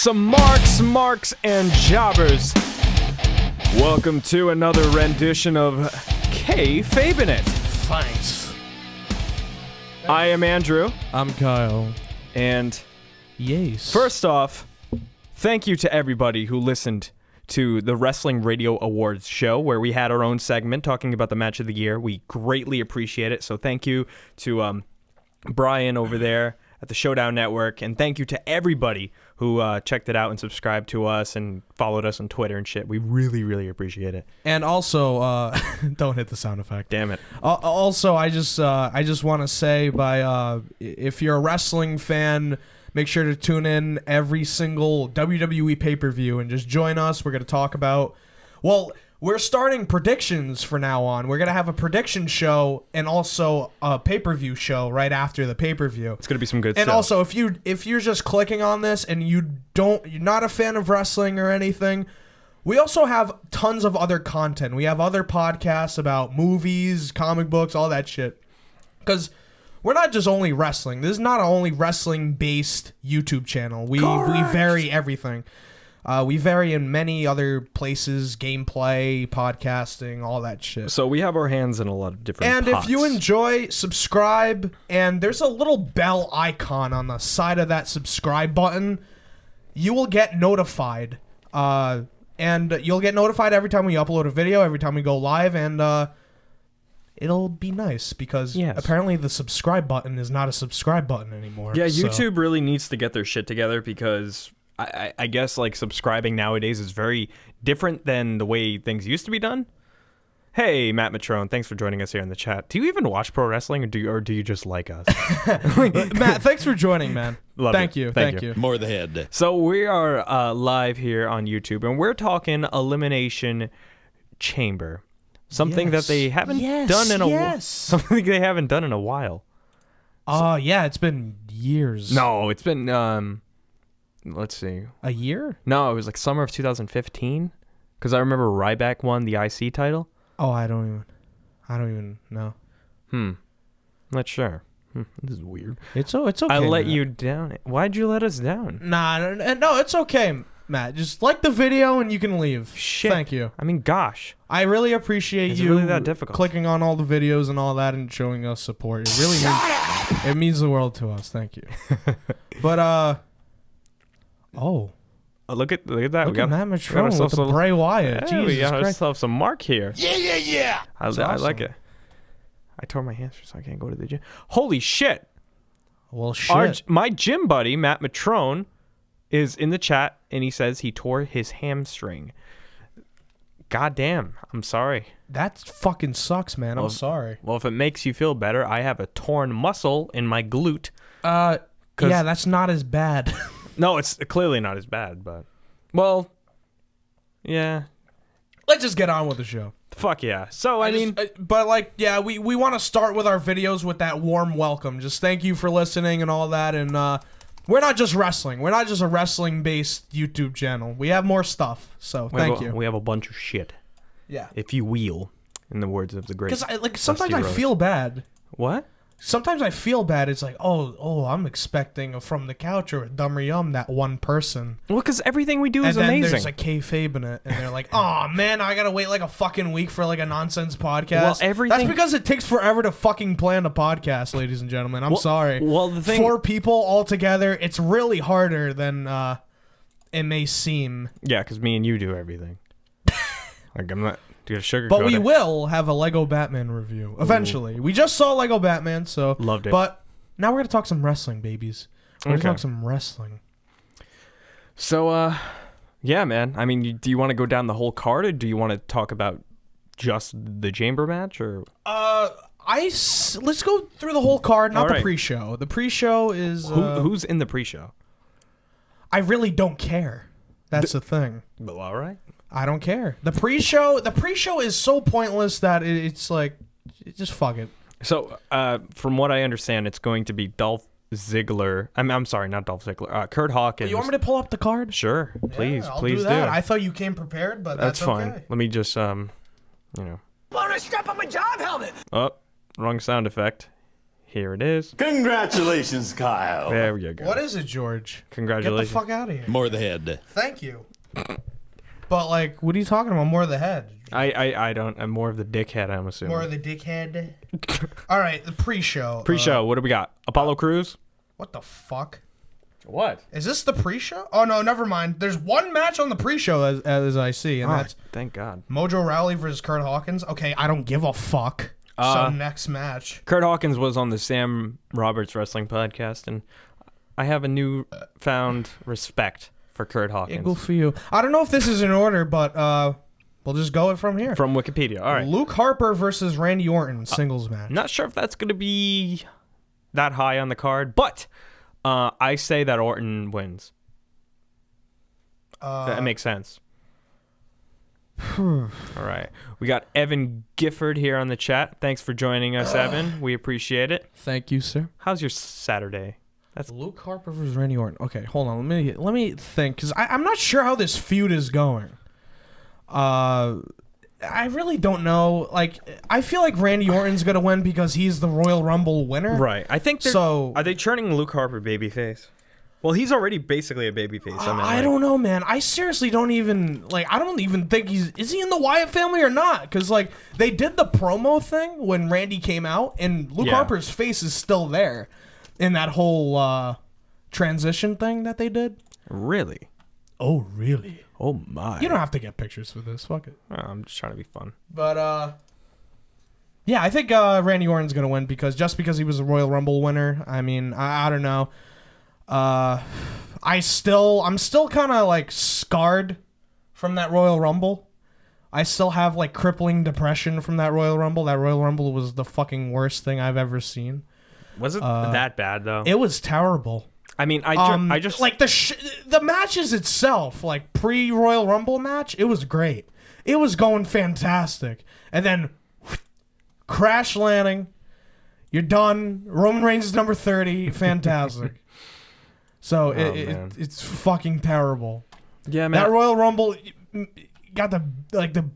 some marks, and jobbers. Welcome to another rendition of Kayfabin It. Thanks. I am Andrew. I'm Kyle. And yes. First off, thank you to everybody who listened to the Wrestling Radio Awards show, where we had our own segment talking about the match of the year. We greatly appreciate it. So thank you to Brian over there at the Showdown Network, and thank you to everybody who checked it out and subscribed to us and followed us on Twitter and shit. We really, really appreciate it. And also, don't hit the sound effect. Damn it. Also, I just want to say, if you're a wrestling fan, make sure to tune in every single WWE pay-per-view and just join us. We're going to talk about, we're starting predictions from now on. Not have a prediction show and also a pay-per-view show right after the pay-per-view. It's going to be some good stuff. And also, if you're just clicking on this and you're not a fan of wrestling or anything, we also have tons of other content. We have other podcasts about movies, comic books, all that shit. Because we're not just only wrestling. This is not an only wrestling-based YouTube channel. We vary everything. We vary in many other places, gameplay, podcasting, all that shit. So we have our hands in a lot of different pots. If you enjoy, subscribe, and there's a little bell icon on the side of that subscribe button. You will get notified. And you'll get notified every time we upload a video, every time we go live, and it'll be nice because apparently the subscribe button is not a subscribe button anymore. Yeah, YouTube really needs to get their shit together because I guess like subscribing nowadays is very different than the way things used to be done. Hey, Matt Matrone, thanks for joining us here in the chat. Do you even watch pro wrestling or do you just like us? Matt, thanks for joining, man. Thank you. More the head. So we are live here on YouTube, and we're talking Elimination Chamber. Something that they haven't done in a while. Something they haven't done in a while. Yeah, it's been years. No, it's been let's see. A year? No, it was like summer of 2015 because I remember Ryback won the IC title. Oh, I don't even know. Not sure. This is weird. It's okay. I let Matt. you down. Why'd you let us down? Nah, no, it's okay, Matt. Just like the video and you can leave. Shit. Thank you. I mean, gosh. I really appreciate Is it you really that difficult? clicking on all the videos and all that and showing us support. It really means the world to us. Thank you. But Look at that. Look at Matt Matrone with the Bray Wyatt. Hey, Jesus we got Christ. ourselves some mark here. Yeah. I awesome. like it. I tore my hamstring, so I can't go to the gym. Holy shit. Well, shit. My gym buddy, Matt Matrone, is in the chat, and he says he tore his hamstring. God damn. I'm sorry. That fucking sucks, man. I'm sorry. Well, if it makes you feel better, I have a torn muscle in my glute. Yeah, that's not as bad. No, it's clearly not as bad, but... Well, yeah. Let's just get on with the show. Fuck yeah. So, I mean... we want to start with our videos with that warm welcome. Just thank you for listening and all that, and we're not just wrestling. We're not just a wrestling-based YouTube channel. We have more stuff, so thank you. We have a bunch of shit. Yeah. If you will, in the words of the great... Because sometimes I feel bad. What? Sometimes I feel bad. It's like, I'm expecting from the couch or a Dumb or Yum that one person. Well, because everything we do is amazing. And then amazing. there's a Kayfabin It, and they're like, oh man, I gotta wait like a fucking week for like a nonsense podcast. Well, That's because it takes forever to fucking plan a podcast, ladies and gentlemen. I'm sorry. Well, the thing... 4 people all together, it's really harder than it may seem. Yeah, because me and you do everything. Like, I'm not... But we will have a Lego Batman review eventually. We just saw Lego Batman, so loved it. But now we're gonna talk some wrestling, babies. We're gonna talk some wrestling. So, yeah, man. I mean, do you want to go down the whole card, or do you want to talk about just the chamber match, or? Let's go through the whole card, not the pre-show. The pre-show is who's in the pre-show? I really don't care. That's the thing. Well, all right. I don't care. The pre-show is so pointless that it's like, just fuck it. So, from what I understand, it's going to be Dolph Ziggler. I'm sorry, not Dolph Ziggler. Kurt Hawkins. You want me to pull up the card? Sure, please, I'll please do that. I thought you came prepared, but that's fine. okay. Let me just, Want to strap on my job helmet? Oh, wrong sound effect. Here it is. Congratulations, Kyle. There we go. What is it, George? Congratulations. Get the fuck out of here. More of the head. Thank you. But like, what are you talking about? More of the head. I don't. I'm more of the dickhead, I'm assuming. More of the dickhead. All right, the pre-show. Pre-show, what do we got? Apollo Crews? What the fuck? What? Is this the pre-show? Oh no, never mind. There's one match on the pre-show as I see, and that's Thank God. Mojo Rawley versus Kurt Hawkins. Okay, I don't give a fuck. So next match. Kurt Hawkins was on the Sam Roberts Wrestling Podcast, and I have a newfound respect for Kurt Hawkins. Yeah, good for you. I don't know if this is in order, but we'll just go it from here. From Wikipedia. All right. Luke Harper versus Randy Orton singles match. Not sure if that's going to be that high on the card, but I say that Orton wins. That makes sense. All right. We got Evan Gifford here on the chat. Thanks for joining us, Evan. We appreciate it. Thank you, sir. How's your Saturday? That's Luke Harper versus Randy Orton. Okay, hold on. Let me think, because I'm not sure how this feud is going. I really don't know. Like, I feel like Randy Orton's gonna win because he's the Royal Rumble winner. Right. I think so. Are they turning Luke Harper babyface? Well, he's already basically a babyface. I don't know, man. I seriously don't even I don't even think is he in the Wyatt family or not? Because like they did the promo thing when Randy came out, and Luke Harper's face is still there in that whole transition thing that they did. Really? Oh, really? Oh my! You don't have to get pictures for this. Fuck it. Oh, I'm just trying to be fun. But yeah, I think Randy Orton's gonna win because he was a Royal Rumble winner. I mean, I don't know. I'm still kind of like scarred from that Royal Rumble. I still have like crippling depression from that Royal Rumble. That Royal Rumble was the fucking worst thing I've ever seen. Was it that bad though? It was terrible. I mean, I just like the matches itself, like pre-Royal Rumble match, it was great. It was going fantastic, and then crash landing. You're done. Roman Reigns is number 30. Fantastic. So it's fucking terrible. Yeah, man. That Royal Rumble got the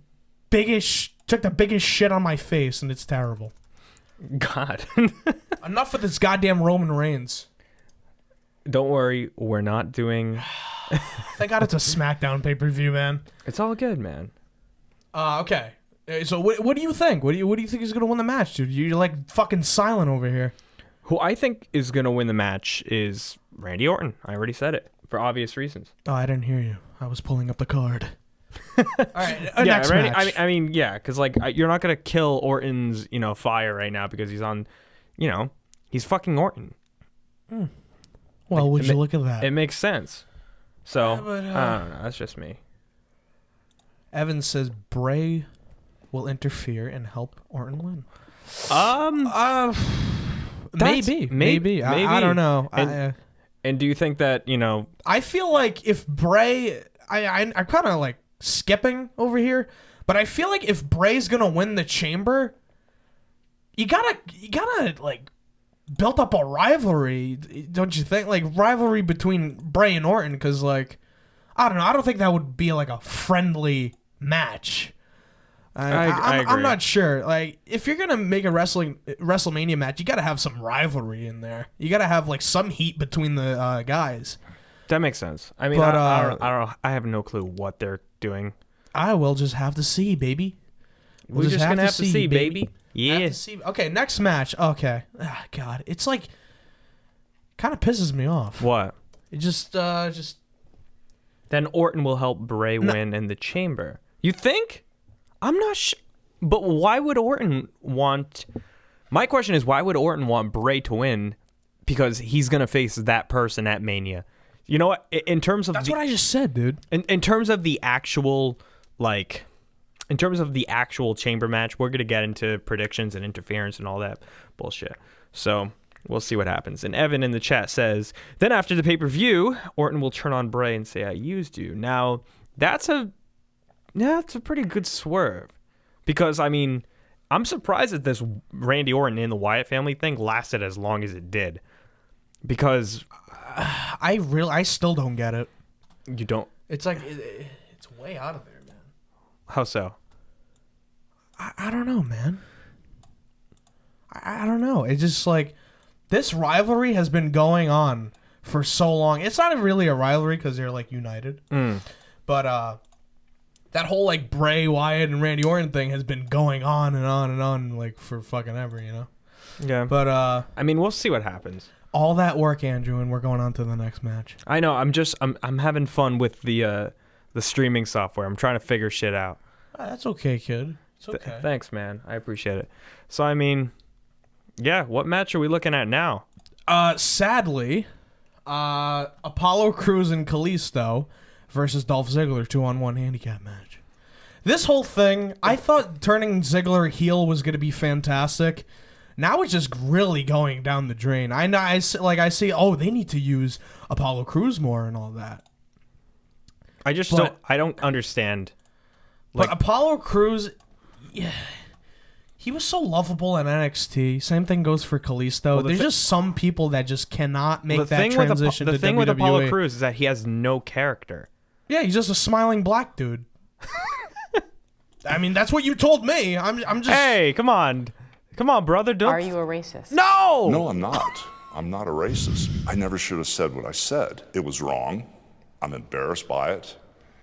biggest shit on my face, and it's terrible. God. Enough with this goddamn Roman Reigns. Don't worry, we're not doing. Thank God it's a SmackDown pay-per-view, man. It's all good, man. Okay. So what do you think? What do you think is gonna win the match, dude? You're like fucking silent over here. Who I think is gonna win the match is Randy Orton. I already said it for obvious reasons. Oh, I didn't hear you. I was pulling up the card. All right, yeah, next Randy, match. I mean, yeah, because like you're not gonna kill Orton's, fire right now because he's on, he's fucking Orton. Well, would you look at that? It makes sense. So Yeah, but, I don't know. That's just me. Evan says Bray will interfere and help Orton win. Maybe. I don't know. And do you think that I feel like if Bray, I'm kind of like skipping over here, but I feel like if Bray's gonna win the Chamber, you gotta like build up a rivalry, don't you think? Like rivalry between Bray and Orton, because like I don't know, I don't think that would be like a friendly match. I agree. I'm not sure. Like, if you're gonna make a WrestleMania match, you gotta have some rivalry in there. You gotta have like some heat between the guys. That makes sense. I mean, But, I don't know. I have no clue what they're doing. I will just have to see, baby. We're just gonna have to see, baby. Yeah. Have to see. Okay, next match. Okay. Ah, God, it's like kind of pisses me off. What? It just. Then Orton will help Bray win in the Chamber. You think? I'm not sure. But why would Orton want... My question is, why would Orton want Bray to win? Because he's going to face that person at Mania. You know what? In terms of... That's what I just said, dude. In terms of the actual, like... In terms of the actual Chamber match, we're going to get into predictions and interference and all that bullshit. So... We'll see what happens. And Evan in the chat says, then after the pay-per-view, Orton will turn on Bray and say, I used you. Now, that's a pretty good swerve. Because, I mean, I'm surprised that this Randy Orton in the Wyatt family thing lasted as long as it did. Because... I still don't get it. You don't? It's like, it's way out of there, man. How so? I don't know, man. I don't know. It's just like... This rivalry has been going on for so long. It's not really a rivalry because they're like united. But that whole like Bray Wyatt and Randy Orton thing has been going on and on and on like for fucking ever, you know? Yeah. But I mean, we'll see what happens. all that work, Andrew, and we're going on to the next match. I know. I'm having fun with the streaming software. I'm trying to figure shit out. That's okay, kid. It's okay. Thanks, man. I appreciate it. So, I mean, yeah, what match are we looking at now? Sadly, Apollo Crews and Kalisto versus Dolph Ziggler 2-on-1 handicap match. This whole thing, I thought turning Ziggler heel was going to be fantastic. Now it's just really going down the drain. I see, oh, they need to use Apollo Crews more and all that. I don't understand. But Apollo Crews, yeah, he was so lovable in NXT. Same thing goes for Kalisto. Well, There's just some people that just cannot make that transition to WWE. The thing with Apollo Crews is that he has no character. Yeah, he's just a smiling black dude. I mean, that's what you told me. I'm just. Hey, come on, brother. Are you a racist? No. No, I'm not. I'm not a racist. I never should have said what I said. It was wrong. I'm embarrassed by it.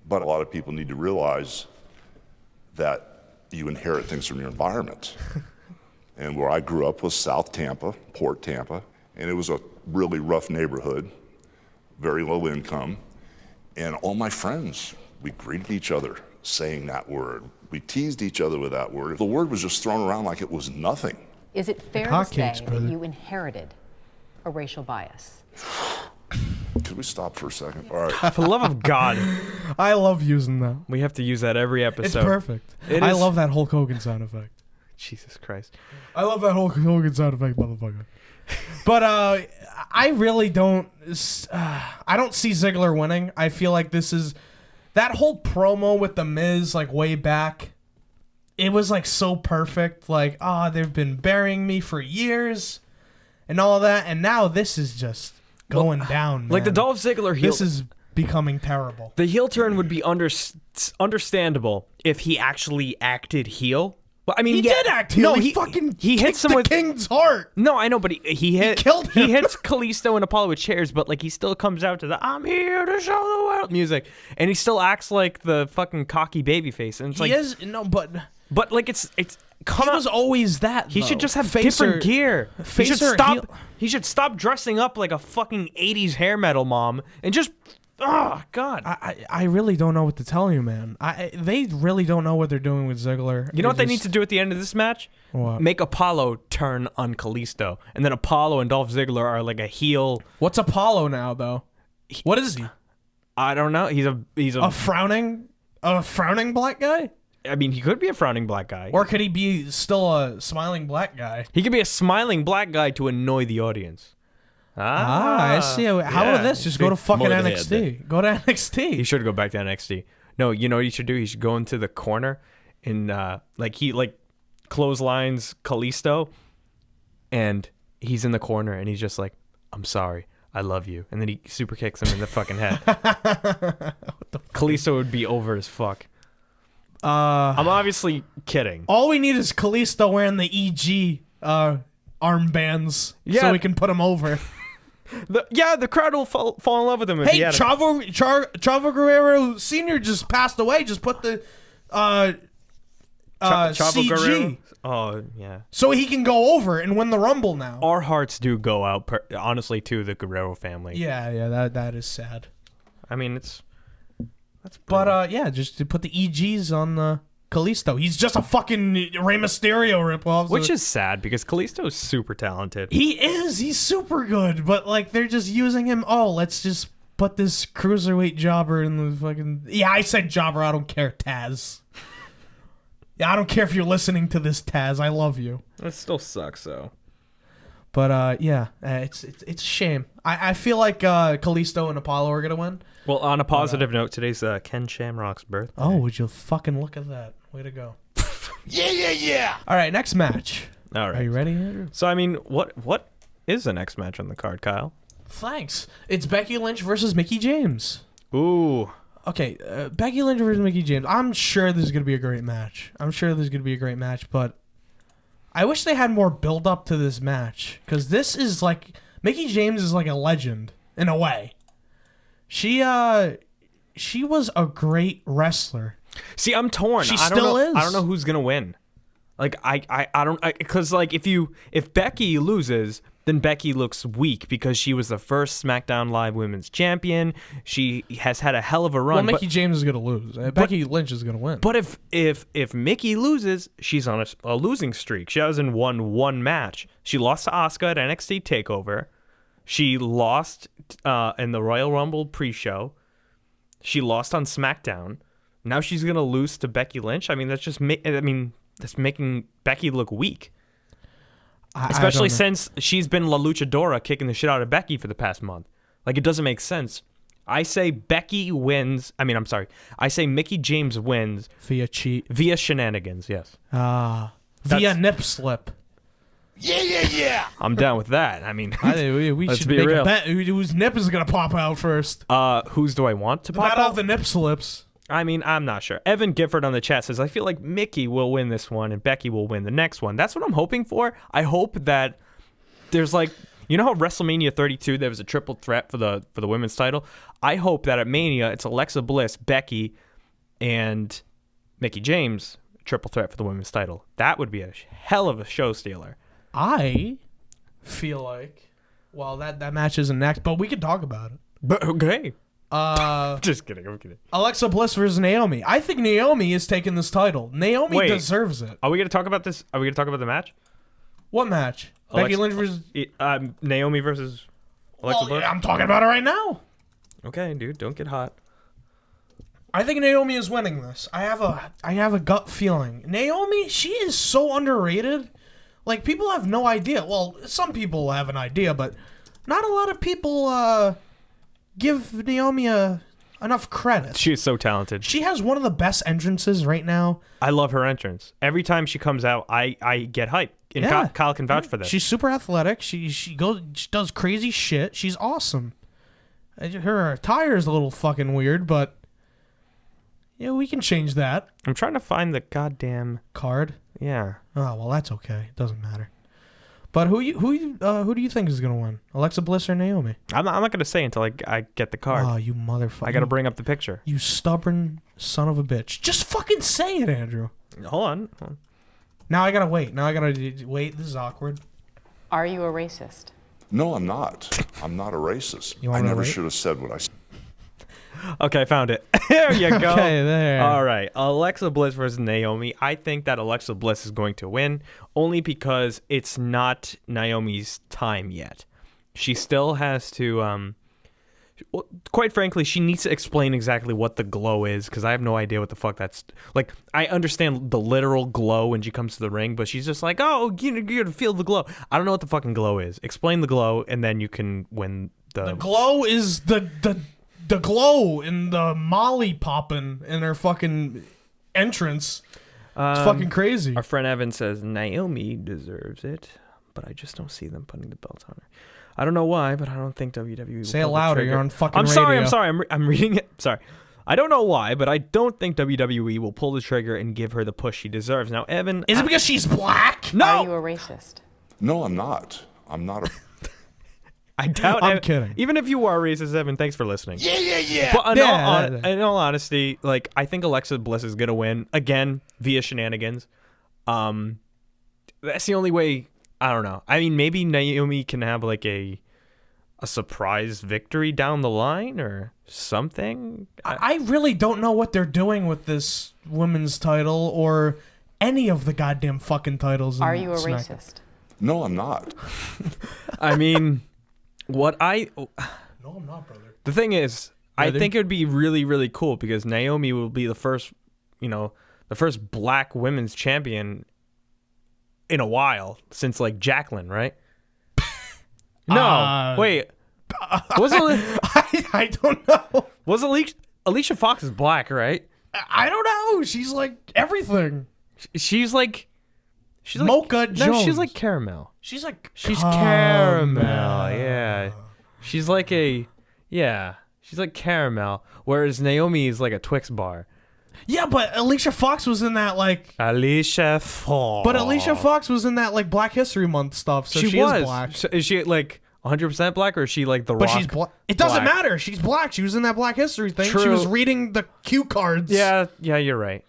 But a lot of people need to realize that you inherit things from your environment. And where I grew up was South Tampa, Port Tampa, and it was a really rough neighborhood, very low income. And all my friends, we greeted each other saying that word. We teased each other with that word. The word was just thrown around like it was nothing. Is it fair to say that you inherited a racial bias? Could we stop for a second? All right. For the love of God. I love using that. We have to use that every episode. It's perfect. I love that Hulk Hogan sound effect. Jesus Christ. I love that Hulk Hogan sound effect, motherfucker. But I really don't. I don't see Ziggler winning. I feel like this is that whole promo with the Miz, like way back. It was like so perfect. Like, they've been burying me for years, and all that, and now this is just going down. Man. Like the Dolph Ziggler heel. This is becoming terrible. The heel turn would be understandable if he actually acted heel. Well, I mean, he did act heel. No, he fucking he hits him the with King's heart. No, I know, but he killed him. He hits Kalisto and Apollo with chairs, but like he still comes out to the "I'm here to show the world" music, and he still acts like the fucking cocky babyface. And it's but like it's he was always that. He though. should just have Face different or- gear. He face should or stop. heel. He should stop dressing up like a fucking 80s hair metal mom and just. Oh God! I really don't know what to tell you, man. They really don't know what they're doing with Ziggler. You know what they need to do at the end of this match? What? Make Apollo turn on Kalisto, and then Apollo and Dolph Ziggler are like a heel. What's Apollo now, though? What is he? I don't know. He's A frowning black guy, I mean, he could be a frowning black guy, or could he be still a smiling black guy? he could be a smiling black guy to annoy the audience. I see. How about this? Just go to fucking More than NXT. Go to NXT. He should go back to NXT. No, you know what he should do? He should go into the corner and he clotheslines Kalisto, and he's in the corner and he's just like, "I'm sorry, I love you," and then he super kicks him in the fucking head. Kalisto would be over as fuck. I'm obviously kidding. All we need is Kalisto wearing the EG armbands, Yeah. so we can put him over. The crowd will fall in love with him if he Hey, had him. Chavo Guerrero Sr. just passed away. Just put the Chavo CG Guerrero. Oh yeah. so he can go over and win the Rumble now. Our hearts do go out, honestly, to the Guerrero family. Yeah, that is sad. I mean, that's. But just to put the EGs on the Kalisto. He's just a fucking Rey Mysterio ripoff. Which is sad because Kalisto is super talented. he is. He's super good, but like they're just using him. Oh, let's just put this cruiserweight jobber in the fucking. Yeah, I said jobber. I don't care, Taz. Yeah, I don't care if you're listening to this, Taz. I love you. It still sucks though. But it's a shame. I feel like Kalisto and Apollo are gonna win. Well, on a positive note, today's Ken Shamrock's birthday. Oh, would you fucking look at that? Way to go. Yeah. All right, next match. All right. Are you ready, Andrew? So, I mean, what is the next match on the card, Kyle? Thanks. It's Becky Lynch versus Mickie James. Ooh. Okay, Becky Lynch versus Mickie James. I'm sure this is going to be a great match. But I wish they had more build up to this match, because this is like Mickie James is like a legend in a way. She was a great wrestler. See, I'm torn. She I don't still know, is. I don't know who's gonna win. Like I don't, because like if Becky loses, then Becky looks weak because she was the first SmackDown Live Women's Champion. She has had a hell of a run. Well, Mickie James is gonna lose. Becky Lynch is gonna win. But if Mickie loses, she's on a losing streak. She hasn't won one match. She lost to Asuka at NXT Takeover. She lost in the Royal Rumble pre-show. She lost on SmackDown. Now she's gonna lose to Becky Lynch. I mean, that's making Becky look weak. Especially since she's been La Luchadora kicking the shit out of Becky for the past month. Like, it doesn't make sense. I say Becky wins. I say Mickie James wins via shenanigans. Yes. Via nip slip. Yeah. I'm down with that. I mean, we let's should be make real. a bet whose nip is gonna pop out first. Whose do I want to pop Not all out? the nip slips. I mean, I'm not sure. Evan Gifford on the chat says, I feel like Mickie will win this one and Becky will win the next one. That's what I'm hoping for. I hope that there's like, you know how WrestleMania 32, there was a triple threat for the women's title? I hope that at Mania, it's Alexa Bliss, Becky, and Mickie James, triple threat for the women's title. That would be a hell of a show stealer. I feel like, well, that match isn't next, but we can talk about it. But okay. Just kidding. I'm kidding. Alexa Bliss versus Naomi. I think Naomi is taking this title. Naomi deserves it. Are we going to talk about this? Are we going to talk about the match? What match? Becky Lynch versus Naomi versus Alexa Bliss? I'm talking about it right now. Okay, dude, don't get hot. I think Naomi is winning this. I have a gut feeling. Naomi, she is so underrated. Like, people have no idea. Well, some people have an idea, but not a lot of people give Naomi enough credit. She is so talented. She has one of the best entrances right now. I love her entrance. Every time she comes out, I get hyped. And Yeah. Kyle can vouch for that. She's super athletic. She does crazy shit. She's awesome. Her attire is a little fucking weird, but yeah, we can change that. I'm trying to find the goddamn Card. yeah. Oh well, that's okay. It doesn't matter. But who do you think is gonna win? Alexa Bliss or Naomi? I'm not gonna say until I get the card. Oh, you motherfucker! I gotta bring up the picture. You stubborn son of a bitch! Just fucking say it, Andrew. Hold on. Now I gotta wait. This is awkward. Are you a racist? No, I'm not. I'm not a racist. You I want me to never wait? should have said what I said. Okay, found it. There you go. Okay, there. All right, Alexa Bliss versus Naomi. I think that Alexa Bliss is going to win only because it's not Naomi's time yet. She still has to. Well, quite frankly, she needs to explain exactly what the glow is because I have no idea what the fuck that's like. I understand the literal glow when she comes to the ring, but she's just like, "Oh, you're gonna feel the glow." I don't know what the fucking glow is. Explain the glow, and then you can win the. The glow is the glow in the Molly popping in her fucking entrance. It's fucking crazy. Our friend Evan says Naomi deserves it, but I just don't see them putting the belt on her. I don't know why, but I don't think WWE will Say it pull the louder. trigger. You're on fucking I'm radio. sorry. I'm reading it. Sorry. I don't know why, but I don't think WWE will pull the trigger and give her the push she deserves. Now, Evan... Is it because she's black? No! Are you a racist? No, I'm not. I'm not a. I doubt I'm kidding. Even if you are racist, Evan, thanks for listening. Yeah. But Yeah. in all honesty, like, I think Alexa Bliss is going to win, again, via shenanigans. That's the only way... I don't know. I mean, maybe Naomi can have, like, a surprise victory down the line or something. I really don't know what they're doing with this women's title or any of the goddamn fucking titles. Are you a SmackDown. racist? No, I'm not. I mean, No, I'm not, brother. the thing is, I Brother? think it would be really, really cool because Naomi will be the first black women's champion in a while since, like, Jacqueline, right? No, wait. I don't know. Was Alicia Fox is black, right? I don't know. She's like everything. She's like Mocha No, Jones. she's like caramel. She's She's caramel. Yeah. She's like caramel. Whereas Naomi is like a Twix bar. Yeah, but Alicia Fox was in that like. Alicia Fox. But Alicia Fox was in that like Black History Month stuff, so she was is black. So is she like 100% black, or is she like the But Rock? she's black. It doesn't black? matter. She's black. She was in that Black History thing. She True. was reading the cue cards. Yeah, you're right.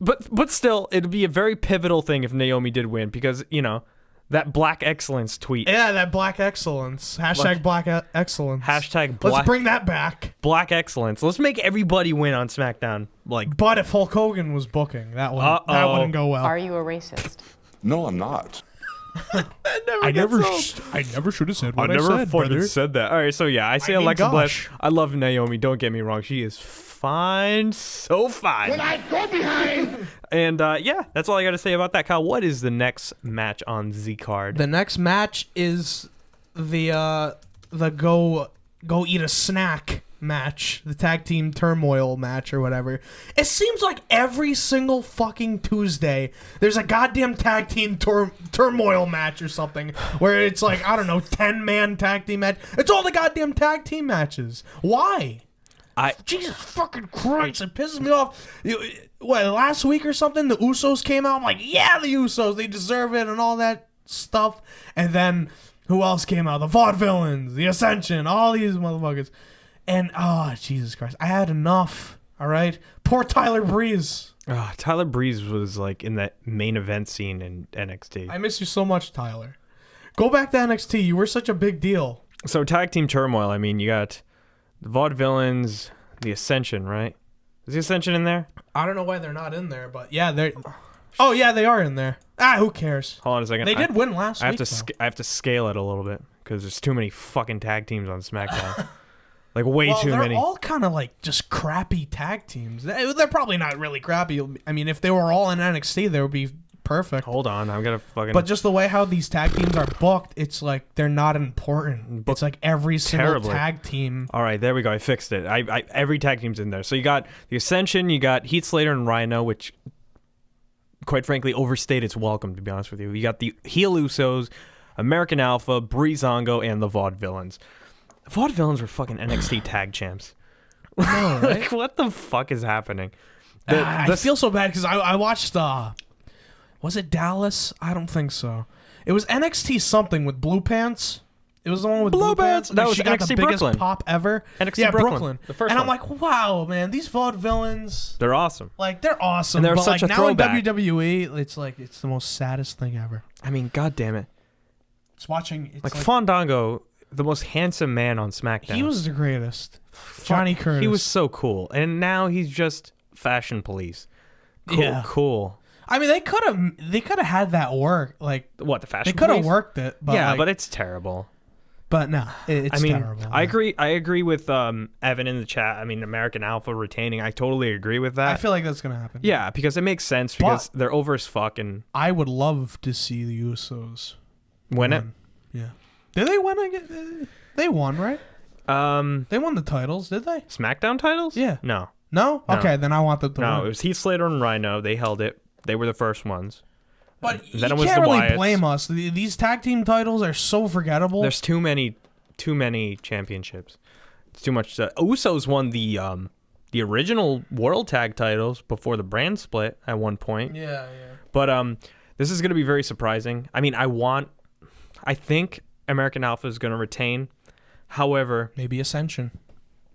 But still, it'd be a very pivotal thing if Naomi did win, because that Black Excellence tweet. Yeah, that Black Excellence. Hashtag Black Excellence. Hashtag Let's bring that back. Black Excellence. Let's make everybody win on SmackDown. Like, But if Hulk Hogan was booking, that wouldn't go well. Are you a racist? No, I'm not. I never should have said what I said, brother. said that. All right, so yeah, I say I mean, Alexa gosh. Bliss. I love Naomi. Don't get me wrong. She is fine, so fine. When I go behind. And yeah, that's all I got to say about that. Kyle, what is the next match on Z card? The next match is the go eat a snack match, the tag team turmoil match or whatever. It seems like every single fucking Tuesday there's a goddamn tag team turmoil match or something where it's like, I don't know, 10-man tag team match. It's all the goddamn tag team matches. Why? Jesus fucking Christ, it pisses me off. Last week or something, the Usos came out. I'm like, yeah, the Usos, they deserve it and all that stuff. And then who else came out? The Vaudevillains, the Ascension, all these motherfuckers. And, Jesus Christ, I had enough, all right? Poor Tyler Breeze. Tyler Breeze was like in that main event scene in NXT. I miss you so much, Tyler. Go back to NXT. You were such a big deal. So tag team turmoil, I mean, you got the Vaudevillains, the Ascension, right? Is the Ascension in there? I don't know why they're not in there, but yeah, they're... Oh, yeah, they are in there. Who cares? Hold on a second. They did win last week, I have to scale it a little bit because there's too many fucking tag teams on SmackDown. Like, way too they're many. They're all kind of like just crappy tag teams. They're probably not really crappy. I mean, if they were all in NXT, they would be perfect. Hold on, I'm gonna fucking... But just the way how these tag teams are booked, it's like they're not important. It's like every single tag team. All right, there we go. I fixed it. Every tag team's in there. So you got the Ascension, you got Heath Slater and Rhino, which, quite frankly, overstayed its welcome, to be honest with you. You got the Heel Usos, American Alpha, Breezango, and the Vaudevillains. The Vaudevillains were fucking NXT tag champs. No, right? Like, what the fuck is happening? I feel so bad because I watched... was it Dallas? I don't think so. It was NXT something with Blue Pants. It was the one with Blue Pants. That was she got NXT the biggest Brooklyn. pop ever. NXT Brooklyn. The first and I'm one. like, wow, man, these Vaudevillains... They're awesome. Like, they're awesome. And they're but such like a now throwback. in WWE, it's like, it's the most saddest thing ever. I mean, god damn it. It's watching... It's like Fandango, the most handsome man on SmackDown. He was the greatest. Johnny Curtis. He was so cool. And now he's just fashion police. Cool, cool. I mean, they could have had that work. Like, what, the fashion They could have police? worked it. But yeah, like, but it's terrible. But no, it's terrible. I agree with Evan in the chat. I mean, American Alpha retaining. I totally agree with that. I feel like that's gonna happen. Yeah, because it makes sense because they're over as fuck. And I would love to see the Usos win it. Yeah. Did they win again? They won, right? They won the titles, did they? SmackDown titles? Yeah. No. No? Okay, then I want them to win. No, it was Heath Slater and Rhino. They held it. They were the first ones. But then you it was can't the really Wyatts. blame us. These tag team titles are so forgettable. There's too many championships. It's too much. Usos won the original World Tag titles before the brand split at one point. Yeah. But this is going to be very surprising. I mean, I think American Alpha is going to retain. However, maybe Ascension.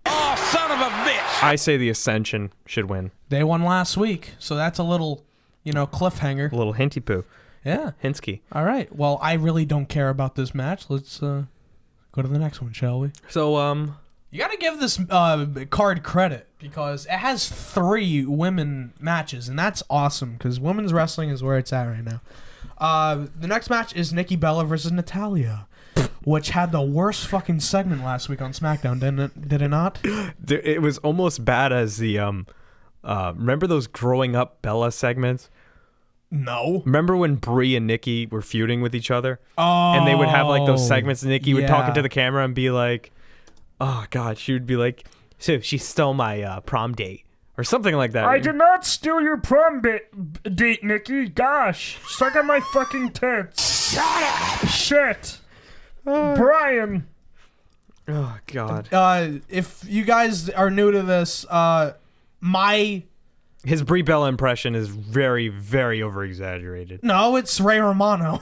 Oh, son of a bitch! I say the Ascension should win. They won last week, so that's a little, cliffhanger. A little hinty poo. Yeah. Hinsky. All right. Well, I really don't care about this match. Let's go to the next one, shall we? So, you got to give this card credit because it has 3 women matches, and that's awesome because women's wrestling is where it's at right now. The next match is Nikki Bella versus Natalya, which had the worst fucking segment last week on SmackDown, did it not? It was almost bad as the remember those growing up Bella segments? No. Remember when Brie and Nikki were feuding with each other? Oh. And they would have like those segments and Nikki would talk into the camera and be like, oh god, she would be like, so she stole my prom date or something like that. I did not steal your prom date, Nikki. Gosh, suck on my fucking tits. Shut up. Shit. Brian. Oh god. If you guys are new to this, my His Brie Bella impression is very, very over-exaggerated. No, it's Ray Romano.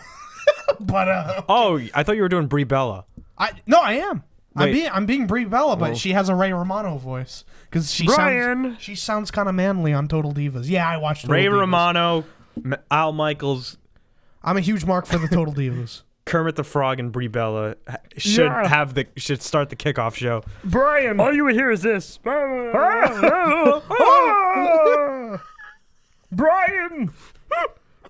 But Oh, I thought you were doing Brie Bella. I am. Wait. I'm being Brie Bella, but Well- she has a Ray Romano voice because Brian. she sounds kind of manly on Total Divas. Yeah, I watched Total Ray Divas. Romano, Al Michaels, I'm a huge mark for the Total Divas. Kermit the Frog, and Brie Bella should Yeah. should start the kickoff show. Brian, all you would hear is this. Brian.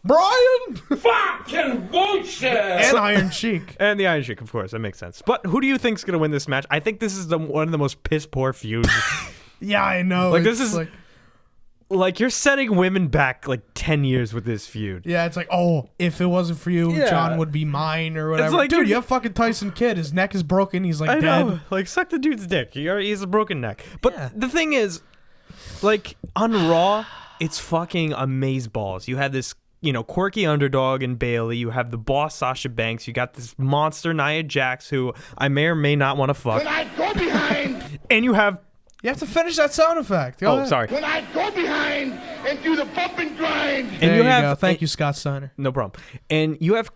Brian Fucking bullshit! and Iron Sheik. And the Iron Sheik, of course, that makes sense. But who do you think's gonna win this match? I think this is one of the most piss poor feuds. Yeah, I know. Like, this It's is- Like, you're setting women back like 10 years with this feud. yeah, it's like, oh, if it wasn't for you, Yeah. John would be mine or whatever. like Dude, you're- you have fucking Tyson Kidd. His neck is broken. He's like I dead. know. Like, suck the dude's dick. He has a broken neck. But Yeah. the thing is, like, on Raw, it's fucking amazeballs. You had this, quirky underdog in Bailey. You have the boss, Sasha Banks. You got this monster, Nia Jax, who I may or may not want to fuck. When I go behind, And you have... You have to finish that sound effect. Go Oh, ahead. sorry. when I go behind and do the bump and grind. And There you you have... go. Thank you, Scott Steiner. No problem. And you have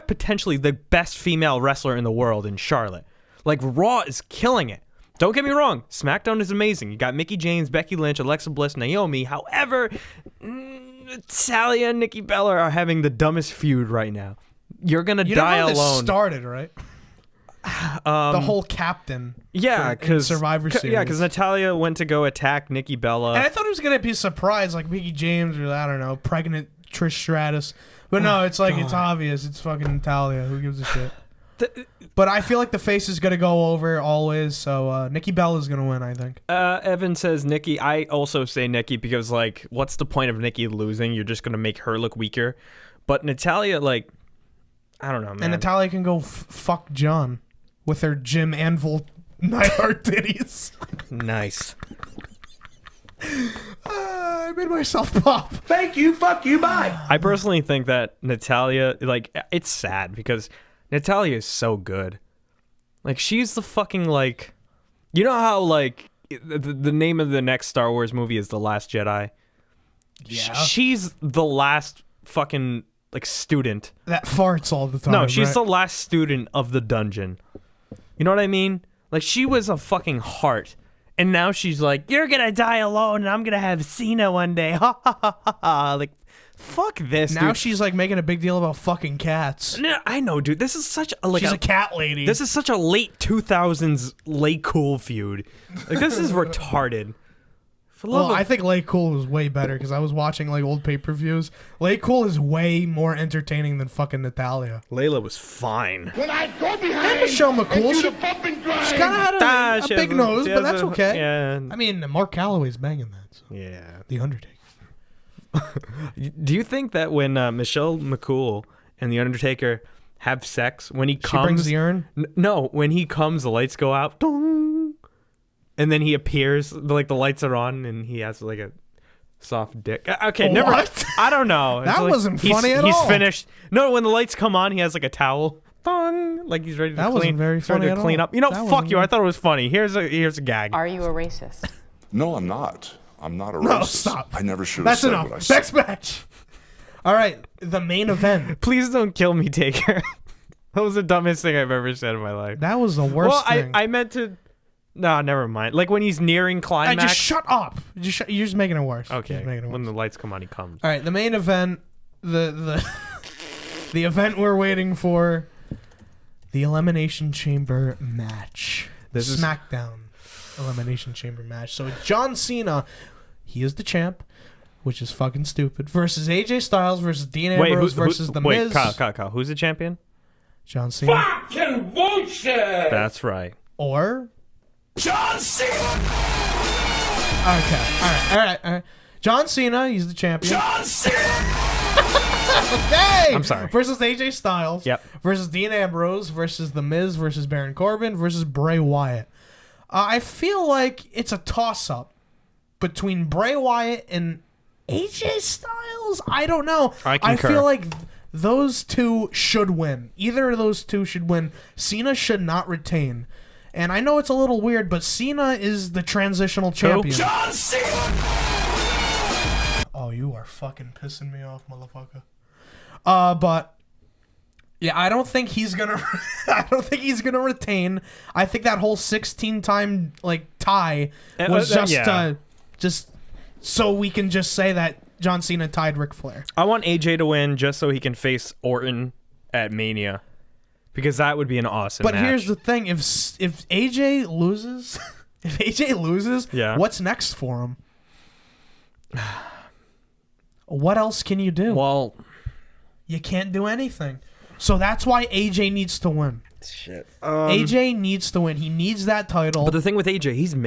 potentially the best female wrestler in the world in Charlotte. Like, Raw is killing it. Don't get me wrong. SmackDown is amazing. You got Mickie James, Becky Lynch, Alexa Bliss, Naomi. However, Natalya and Nikki Bella are having the dumbest feud right now. You're going to You know die how this alone. started, right? The whole captain. Yeah, in because Survivor Series. Yeah, because Natalya went to go attack Nikki Bella. And I thought it was gonna be a surprise, like Mickie James or I don't know, pregnant Trish Stratus. But no, it's like it's obvious. It's fucking Natalia. Who gives a shit? But I feel like the face is gonna go over always. So Nikki Bella's gonna win, I think. Evan says Nikki. I also say Nikki because, like, what's the point of Nikki losing? You're just going to make her look weaker. But Natalya, like, I don't know, man. And Natalia can go fuck John with her Jim Anvil Neidhart titties. Nice. I made myself pop. Thank you, fuck you, bye. I personally think that Natalya, like, it's sad because Natalya is so good. Like, she's the fucking, like, you know how, like, the name of the next Star Wars movie is The Last Jedi? Yeah. She's the last fucking, like, student. That farts all the time. No, she's right? the last student of the dungeon. You know what I mean? Like, she was a fucking heart. And now she's like, you're gonna die alone and I'm gonna have Cena one day. Ha ha ha ha ha. Like, fuck this, Now dude. she's like making a big deal about fucking cats. No, I know, dude. This is such a, like, She's a cat lady. This is such a late 2000s late cool feud. Like, this is retarded. For love Well, of- I think Late Cool was way better because I was watching like old pay-per-views. Late Cool is way more entertaining than fucking Natalia. Layla was fine. When I go behind Michelle McCool, and do she- the bump and grind. She kind of had Ah, a she big has nose, she but has that's a- okay. Yeah. I mean, Mark Calloway's banging that. So. Yeah. The Undertaker. Do you think that when Michelle McCool and The Undertaker have sex, when he She comes... brings the urn. No, when he comes, the lights go out. Dong! And then he appears, like, the lights are on, and he has, like, a soft dick. Okay, never... What? I don't know. It's That like, wasn't funny at he's all. finished. No, when the lights come on, he has, like, a towel. Dong! Like, he's ready to That clean. wasn't very he's ready funny to at clean all. up. You know, That fuck wasn't you. I very- thought it was funny. Here's a gag. Are you a racist? No, I'm not. I'm not a No, racist. stop. I never should have That's said enough. what I said. Next match. All right, the main event. Please don't kill me, Taker. That was the dumbest thing I've ever said in my life. That was the worst Well, thing. I meant to... No, never mind. Like, when he's nearing climax... just shut up. You're just making it worse. Okay, Just making it when worse. the lights come on, he comes. All right, the main event, the the event we're waiting for, the Elimination Chamber match. This is- SmackDown Elimination Chamber match. So it's John Cena, he is the champ, which is fucking stupid, versus AJ Styles versus Dean Ambrose versus The Miz. Kyle. Who's the champion? John Cena. Fucking bullshit. That's right. Or John Cena. okay, all right. John Cena, he's the champion. John Cena. Hey! I'm sorry. Versus AJ Styles. Yep. Versus Dean Ambrose. Versus The Miz. Versus Baron Corbin. Versus Bray Wyatt. I feel like it's a toss-up between Bray Wyatt and AJ Styles. I don't know. I concur. feel like those two should win. Either of those two should win. Cena should not retain. And I know it's a little weird, but Cena is the transitional champion. John Cena. Oh, you are fucking pissing me off, motherfucker. But yeah, I don't think he's gonna. I don't think he's gonna retain. I think that whole 16-time tie was just so we can just say that John Cena tied Ric Flair. I want AJ to win just so he can face Orton at Mania, because that would be an awesome match. But here's the thing: if AJ loses, what's next for him? What else can you do? Well, you can't do anything. So that's why AJ needs to win. Shit. AJ needs to win. He needs that title. But the thing with AJ, he's a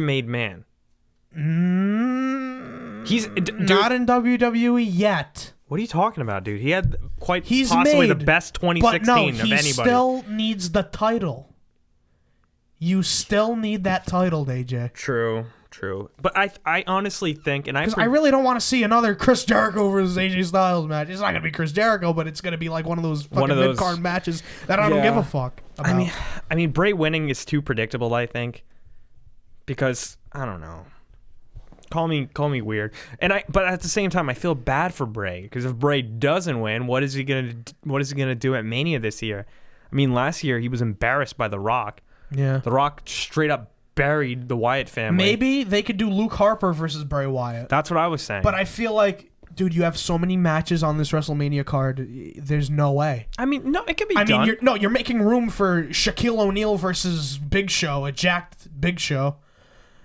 made man. He's not in WWE yet. What are you talking about, dude? He had He's possibly made, the best 2016 but no, of anybody. He still needs the title. You still need that title, AJ. True. But I honestly think, and I really don't want to see another Chris Jericho versus AJ Styles match. It's not gonna be Chris Jericho, but it's gonna be like one of those fucking mid-card matches that I don't give a fuck about. I mean, Bray winning is too predictable, I think, because I don't know. Call me weird, but at the same time, I feel bad for Bray, because if Bray doesn't win, what is he gonna do at Mania this year? I mean, last year he was embarrassed by The Rock. Yeah, The Rock straight up buried the Wyatt family. Maybe they could do Luke Harper versus Bray Wyatt. That's what I was saying. But I feel like, dude, you have so many matches on this WrestleMania card. There's no way. I mean, no, it could be done. I mean, you're making room for Shaquille O'Neal versus Big Show, a jacked Big Show.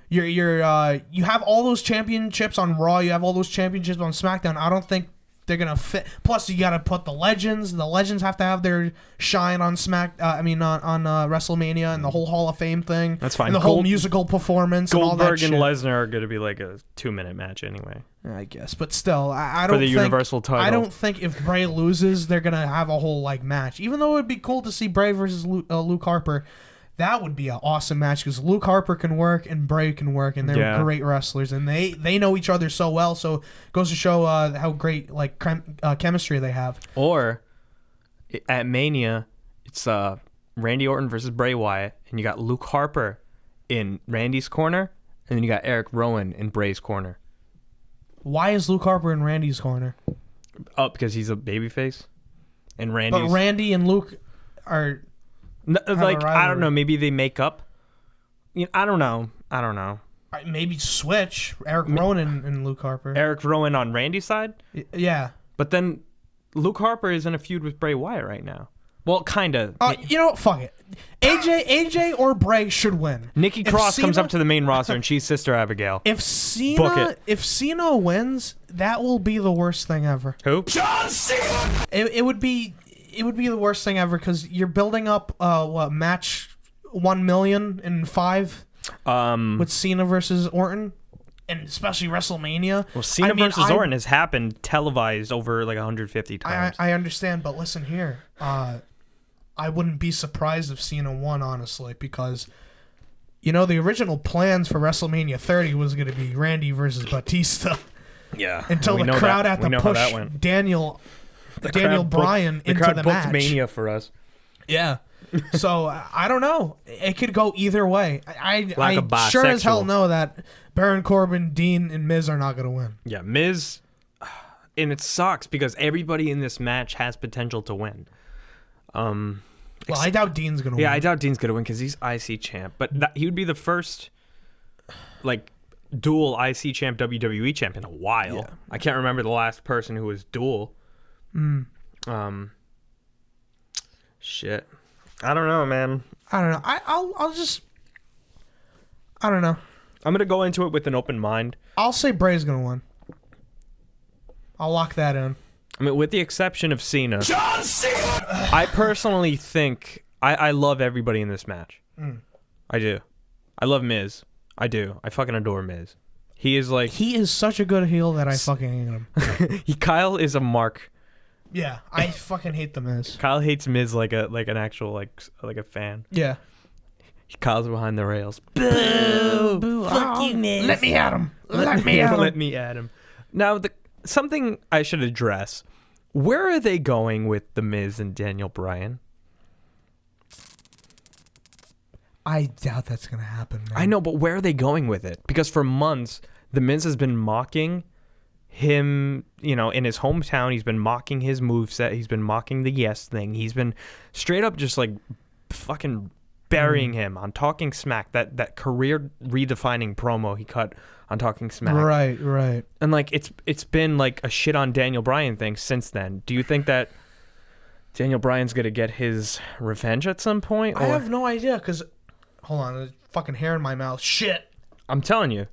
You have all those championships on Raw. You have all those championships on SmackDown. I don't think they're gonna fit. Plus, you gotta put the legends. The legends have to have their shine on WrestleMania and the whole Hall of Fame thing. That's fine. And the whole musical performance. Goldberg and all that shit. and Lesnar are gonna be like a 2-minute match anyway. I guess, but still, I don't for the Universal title. I don't think if Bray loses, they're gonna have a whole match. Even though it'd be cool to see Bray versus Luke Harper. That would be an awesome match, because Luke Harper can work and Bray can work, and they're great wrestlers, and they know each other so well. So it goes to show how great chemistry they have. Or at Mania, it's Randy Orton versus Bray Wyatt, and you got Luke Harper in Randy's corner, and then you got Eric Rowan in Bray's corner. Why is Luke Harper in Randy's corner? Oh, because he's a babyface, and But Randy and Luke are. No, I don't know. Maybe they make up. I don't know. Maybe switch Eric Rowan and Luke Harper. Eric Rowan on Randy's side. Yeah, but then Luke Harper is in a feud with Bray Wyatt right now. Well, kind of. You know what? Fuck it. AJ or Bray should win. Nikki Cross comes up to the main roster, and she's Sister Abigail. If Cena wins, that will be the worst thing ever. Who? John Cena! It would be the worst thing ever, because you're building up match 1,000,005 with Cena versus Orton, and especially WrestleMania. Well, Cena versus Orton has happened televised over 150 times. I understand, but listen here. I wouldn't be surprised if Cena won, honestly, because the original plans for WrestleMania 30 was going to be Randy versus Batista. Yeah. Until the crowd had to push Daniel Bryan into the match. Mania for us. Yeah. So I don't know. It could go either way. I sure as hell know that Baron Corbin, Dean, and Miz are not going to win. Yeah, Miz, and it sucks because everybody in this match has potential to win. Well, I doubt Dean's going to win. Yeah, I doubt Dean's going to win because he's IC champ, but he would be the first dual IC champ, WWE champ in a while. Yeah. I can't remember the last person who was dual. Shit. I don't know, man. I don't know. I'll just. I don't know. I'm gonna go into it with an open mind. I'll say Bray's gonna win. I'll lock that in. I mean, with the exception of Cena. John Cena! I personally think I love everybody in this match. I do. I love Miz. I do. I fucking adore Miz. He is such a good heel that I fucking hate him. Kyle is a mark. Yeah, I fucking hate the Miz. Kyle hates Miz like an actual like a fan. Yeah. Kyle's behind the rails. Boo! Boo! Fuck you, Miz. Let me at him. Let me at him. Let me at him. Now, something I should address. Where are they going with the Miz and Daniel Bryan? I doubt that's gonna happen, man. I know, but where are they going with it? Because for months, the Miz has been mocking him, in his hometown, he's been mocking his moveset. He's been mocking the yes thing. He's been straight up just like fucking burying him on Talking Smack. That career redefining promo he cut on Talking Smack. Right. And like it's been like a shit on Daniel Bryan thing since then. Do you think that Daniel Bryan's gonna get his revenge at some point? I have no idea, because hold on, there's fucking hair in my mouth. Shit. I'm telling you,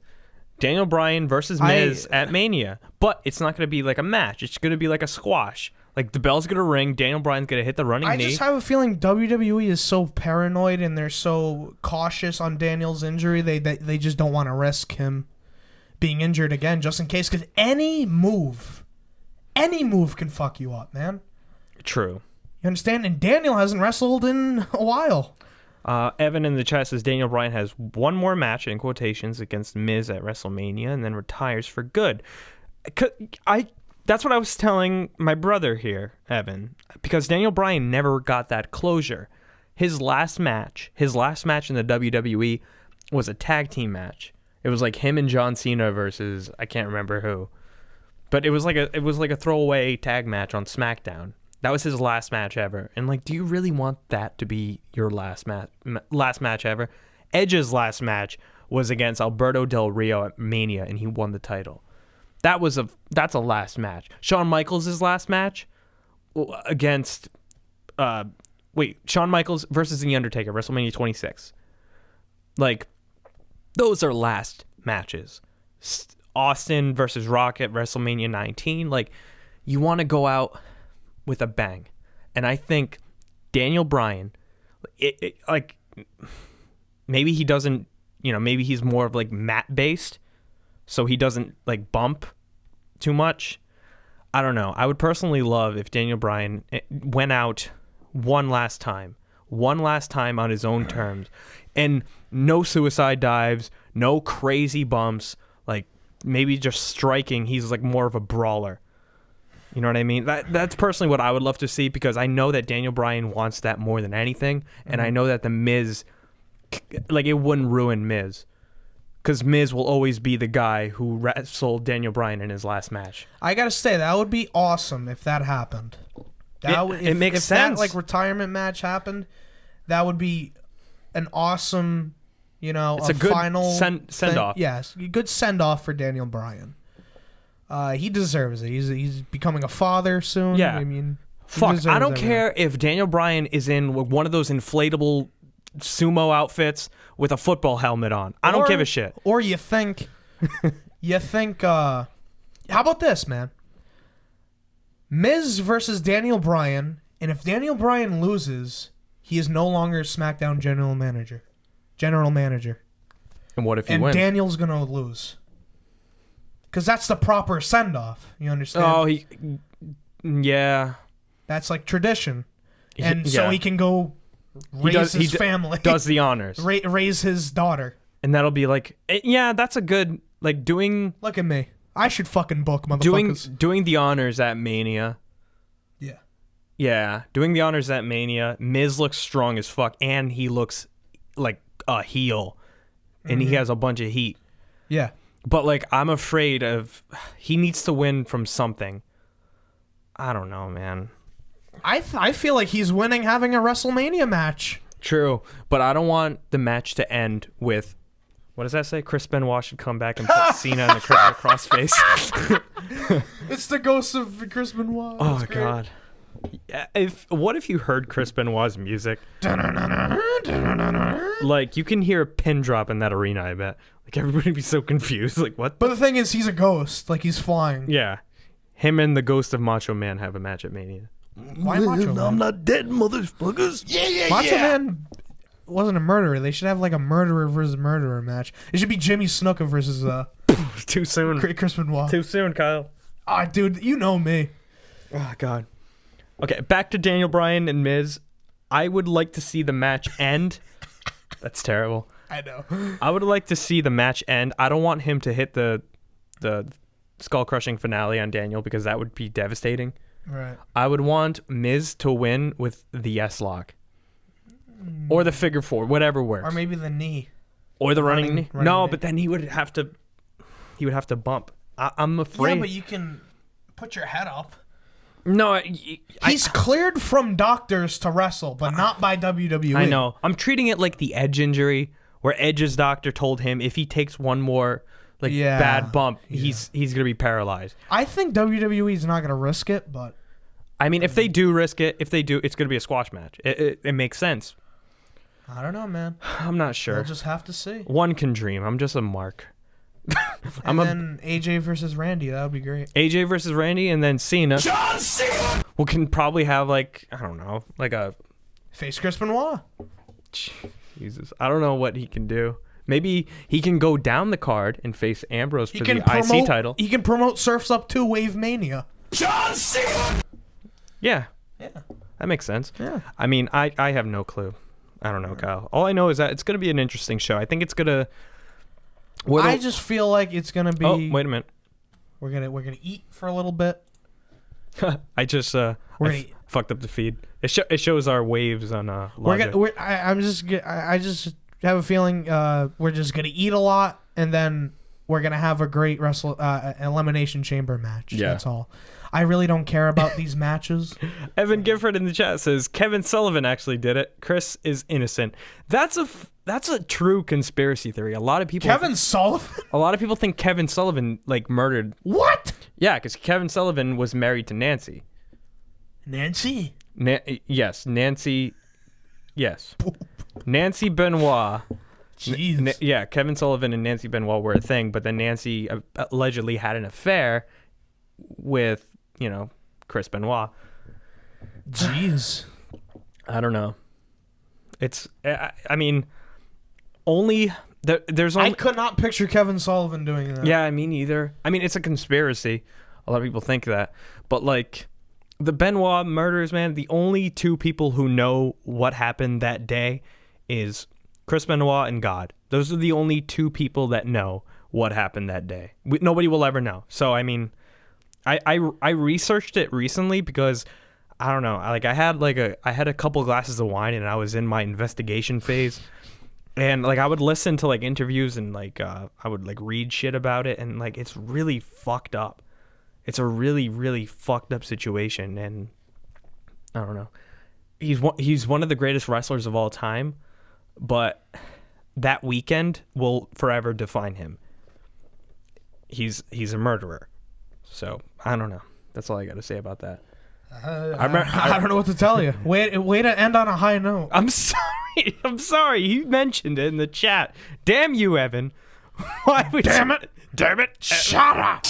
Daniel Bryan versus Miz at Mania, but it's not gonna be like a match. It's gonna be like a squash. Like the bell's gonna ring, Daniel Bryan's gonna hit the running knee. I just have a feeling WWE is so paranoid and they're so cautious on Daniel's injury. They just don't want to risk him being injured again, just in case. Because any move can fuck you up, man. True. You understand? And Daniel hasn't wrestled in a while. Evan in the chat says Daniel Bryan has one more match, in quotations, against Miz at WrestleMania and then retires for good. That's what I was telling my brother here, Evan, because Daniel Bryan never got that closure. His last match in the WWE was a tag team match. It was like him and John Cena versus I can't remember who, but it was like a throwaway tag match on SmackDown. That was his last match ever. And like, do you really want that to be your last match ever? Edge's last match was against Alberto Del Rio at Mania, and he won the title. That's a last match. Shawn Michaels' last match against Shawn Michaels versus The Undertaker, WrestleMania 26. Like, those are last matches. Austin versus Rock at WrestleMania 19. Like, you want to go out with a bang. And I think Daniel Bryan, like, maybe he doesn't, maybe he's more of like mat based, so he doesn't like bump too much. I don't know. I would personally love if Daniel Bryan went out one last time on his own terms, and no suicide dives, no crazy bumps, like maybe just striking. He's like more of a brawler. You know what I mean? That's personally what I would love to see, because I know that Daniel Bryan wants that more than anything, and I know that the Miz, like, it wouldn't ruin Miz, because Miz will always be the guy who wrestled Daniel Bryan in his last match. I gotta say, that would be awesome if that happened. It makes sense. If that like retirement match happened, that would be an awesome, it's a good final send off. Yes, a good send off for Daniel Bryan. He deserves it. He's becoming a father soon. Yeah. I mean, fuck. I don't care if Daniel Bryan is in one of those inflatable sumo outfits with a football helmet on. I don't give a shit. Or you think, how about this, man? Miz versus Daniel Bryan, and if Daniel Bryan loses, he is no longer SmackDown general manager. And what if he and wins? Daniel's gonna lose. Because that's the proper send-off. You understand? Oh, yeah. That's like tradition. And so he can go raise his family. Does the honors. Raise his daughter. And that'll be like, yeah, that's a good, like, doing... Look at me. I should fucking book motherfuckers. Doing the honors at Mania. Yeah. Yeah, doing the honors at Mania. Miz looks strong as fuck, and he looks like a heel. And he has a bunch of heat. Yeah. But, like, I'm afraid of... He needs to win from something. I don't know, man. I feel like he's winning having a WrestleMania match. True. But I don't want the match to end with... What does that say? Chris Benoit should come back and put Cena in the crossface. It's the ghost of Chris Benoit. Oh, my God. Yeah, what if you heard Chris Benoit's music? Like, you can hear a pin drop in that arena, I bet. Like, everybody would be so confused. Like, what? But the thing is, he's a ghost. Like, he's flying. Yeah. Him and the ghost of Macho Man have a match at Mania. Why Macho Man? I'm not dead, motherfuckers. Macho Man wasn't a murderer. They should have, like, a murderer versus murderer match. It should be Jimmy Snuka versus Too soon. Chris Benoit. Too soon, Kyle. Ah, dude, you know me. Oh, God. Okay, back to Daniel Bryan and Miz. I would like to see the match end. That's terrible. I know. I would like to see the match end. I don't want him to hit the skull-crushing finale on Daniel, because that would be devastating. Right. I would want Miz to win with the yes-lock. Or the figure four, whatever works. Or maybe the knee. Or the running knee. running No, knee. but then he would have to bump. I'm afraid. Yeah, but you can put your head up. No, He's cleared from doctors to wrestle, but not by WWE. I know. I'm treating it like the Edge injury, where Edge's doctor told him if he takes one more bad bump, he's gonna be paralyzed. I think WWE's not gonna risk it, but I mean, if they do risk it, it's gonna be a squash match. It makes sense. I don't know, man. I'm not sure. We'll just have to see. One can dream. I'm just a mark. And then AJ versus Randy, that would be great. AJ versus Randy, and then Cena. John Cena. We can probably have I don't know, a Face Chris Benoit. Jesus. I don't know what he can do. Maybe he can go down the card and face Ambrose for the IC title. He can promote Surf's Up 2 Wave Mania. John Cena. Yeah. Yeah. That makes sense. Yeah. I mean, I have no clue. I don't know, Kyle. All I know is that it's going to be an interesting show. I think it's going to... I just feel like it's going to be... Oh, wait a minute. We're gonna eat for a little bit. I just fucked up the feed. It shows our waves on Logic. I just have a feeling we're just gonna eat a lot, and then we're gonna have a great elimination chamber match. Yeah. That's all. I really don't care about these matches. Evan Gifford in the chat says Kevin Sullivan actually did it. Chris is innocent. That's a true conspiracy theory. A lot of people Sullivan? A lot of people think Kevin Sullivan murdered. What? Yeah, because Kevin Sullivan was married to Nancy. Nancy? Yes, Nancy. Yes, Nancy Benoit. Jeez. Yeah, Kevin Sullivan and Nancy Benoit were a thing, but then Nancy allegedly had an affair with Chris Benoit. Jeez. I don't know. It's. I mean, there's only. I could not picture Kevin Sullivan doing that. Yeah, me neither. I mean, it's a conspiracy. A lot of people think that, but the Benoit murders, man. The only two people who know what happened that day is Chris Benoit and God. Those are the only two people that know what happened that day. Nobody will ever know. So I mean, I researched it recently because I don't know. I had a couple glasses of wine and I was in my investigation phase, and I would listen to interviews and I would read shit about it, and it's really fucked up. It's a really, really fucked up situation, and I don't know. He's one of the greatest wrestlers of all time, but that weekend will forever define him. He's a murderer. So I don't know. That's all I got to say about that. I don't know what to tell you. Way to end on a high note. I'm sorry. I'm sorry. You mentioned it in the chat. Damn you, Evan. Why would Damn it. Damn it. Shut up.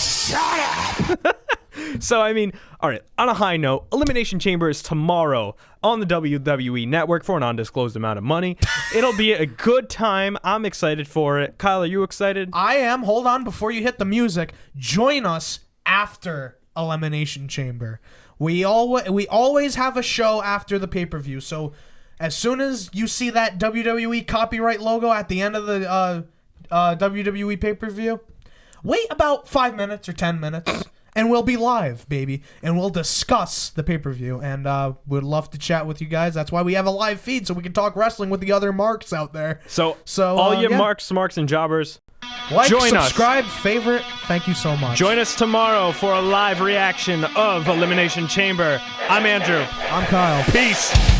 So, I mean, all right, on a high note, Elimination Chamber is tomorrow on the WWE Network for an undisclosed amount of money. It'll be a good time. I'm excited for it. Kyle, are you excited? I am. Hold on before you hit the music. Join us after Elimination Chamber. We always have a show after the pay-per-view, so as soon as you see that WWE copyright logo at the end of the WWE pay-per-view, wait about 5 minutes or 10 minutes, and we'll be live, baby, and we'll discuss the pay-per-view, and we'd love to chat with you guys. That's why we have a live feed, so we can talk wrestling with the other marks out there. So all you marks, smarks, and jobbers, join subscribe, favorite. Thank you so much. Join us tomorrow for a live reaction of Elimination Chamber. I'm Andrew. I'm Kyle. Peace.